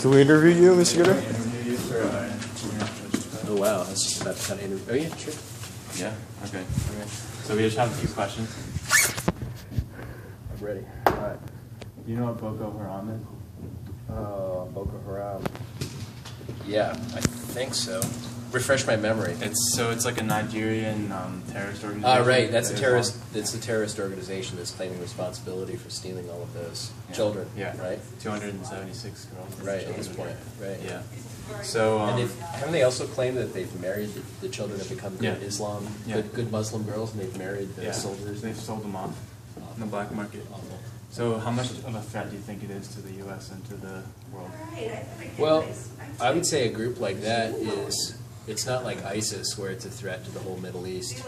Can we interview you, Mr. Gooder? Oh wow, that's just about to kind of interview. Oh yeah, sure. Yeah. Okay. So we just have a few questions. I'm ready. All right. Do you know what Boko Haram is? Boko Haram. Yeah, I think so. Refresh my memory. It's like a Nigerian terrorist organization. Right. That's a terrorist. It's a terrorist organization that's claiming responsibility for stealing all of those children. Yeah. Right. 276 girls. Right. At this point. Right. Yeah. So. And haven't they also claimed that they've married the children have become good Islam, good Muslim girls, and they've married the soldiers? They've sold them off in the black market. Awful. So how much of a threat do you think it is to the U.S. and to the world? Well, I would say a group like that is. It's not like ISIS, where it's a threat to the whole Middle East,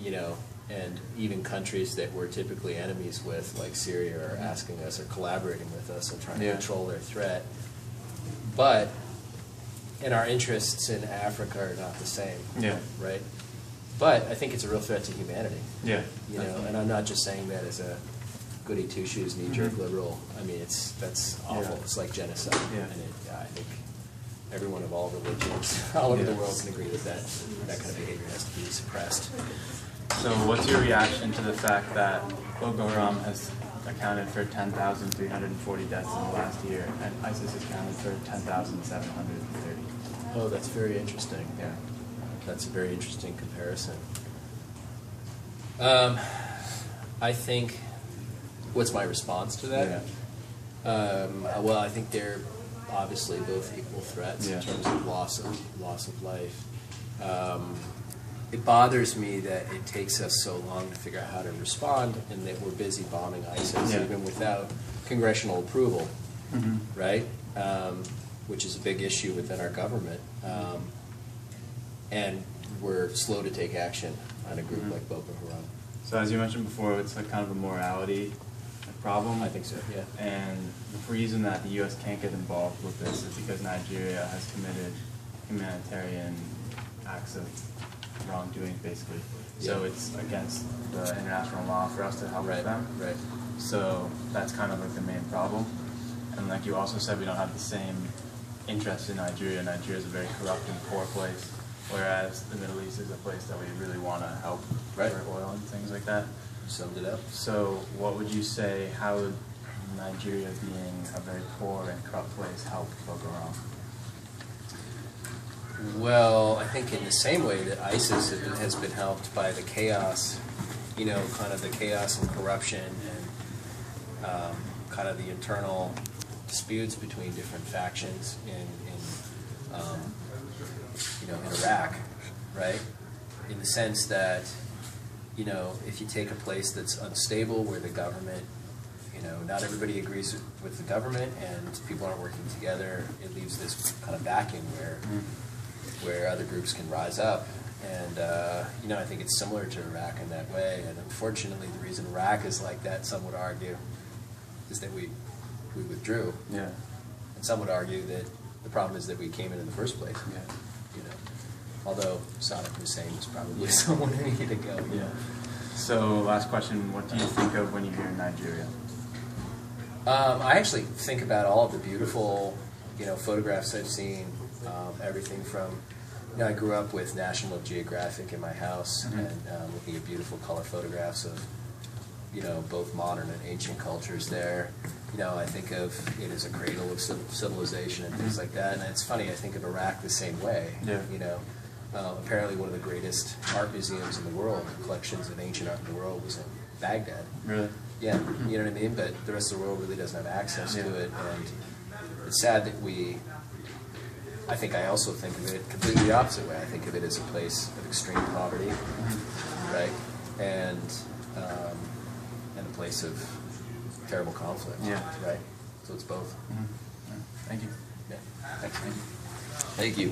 you know, and even countries that we're typically enemies with, like Syria, are asking us or collaborating with us and trying to control their threat. But, and our interests in Africa are not the same, right? But I think it's a real threat to humanity. Yeah. You know, and I'm not just saying that as a goody two-shoes, knee-jerk liberal. I mean, that's awful. It's like genocide. Yeah. And I think everyone of all religions all over the world can agree that that kind of behavior has to be suppressed. So what's your reaction to the fact that Boko Haram has accounted for 10,340 deaths in the last year, and ISIS has accounted for 10,730? Oh, that's very interesting. Yeah, that's a very interesting comparison. I think, what's my response to that? Well, I think they're obviously both equal threats in terms of loss of life. It bothers me that it takes us so long to figure out how to respond, and that we're busy bombing ISIS even without congressional approval, right? Which is a big issue within our government, and we're slow to take action on a group like Boko Haram. So as you mentioned before, it's like kind of a morality problem. I think so, yeah. And the reason that the U.S. can't get involved with this is because Nigeria has committed humanitarian acts of wrongdoing, basically. So it's against the international law for us to help them. Right. So that's kind of like the main problem. And like you also said, we don't have the same interest in Nigeria. Nigeria is a very corrupt and poor place, whereas the Middle East is a place that we really want to help for oil and things like that. Summed it up. So what would you say, how would Nigeria being a very poor and corrupt place help Boko Haram? Well, I think in the same way that ISIS has been helped by the chaos, you know, kind of the chaos and corruption and kind of the internal disputes between different factions in Iraq, right? In the sense that, you know, if you take a place that's unstable where the government, you know, not everybody agrees with the government and people aren't working together, it leaves this kind of vacuum where other groups can rise up. And, you know, I think it's similar to Iraq in that way. And unfortunately, the reason Iraq is like that, some would argue, is that we withdrew. Yeah. And some would argue that the problem is that we came in the first place. Yeah. You know, although Saddam Hussein was probably someone who needed to go. Yeah. So last question, what do you think of when you hear Nigeria? I actually think about all of the beautiful, you know, photographs I've seen. Everything from, you know, I grew up with National Geographic in my house and looking at beautiful color photographs of, you know, both modern and ancient cultures there. You know, I think of it as a cradle of civilization and things like that. And it's funny, I think of Iraq the same way. Yeah. You know, apparently one of the greatest art museums in the world, collections of ancient art in the world, was in Baghdad. Really? Yeah, you know what I mean? But the rest of the world really doesn't have access to it. And it's sad that I think I also think of it completely the opposite way. I think of it as a place of extreme poverty, right? And a place of terrible conflict, right? So it's both. Thank you. Yeah. Thanks. Thank you. Thank you.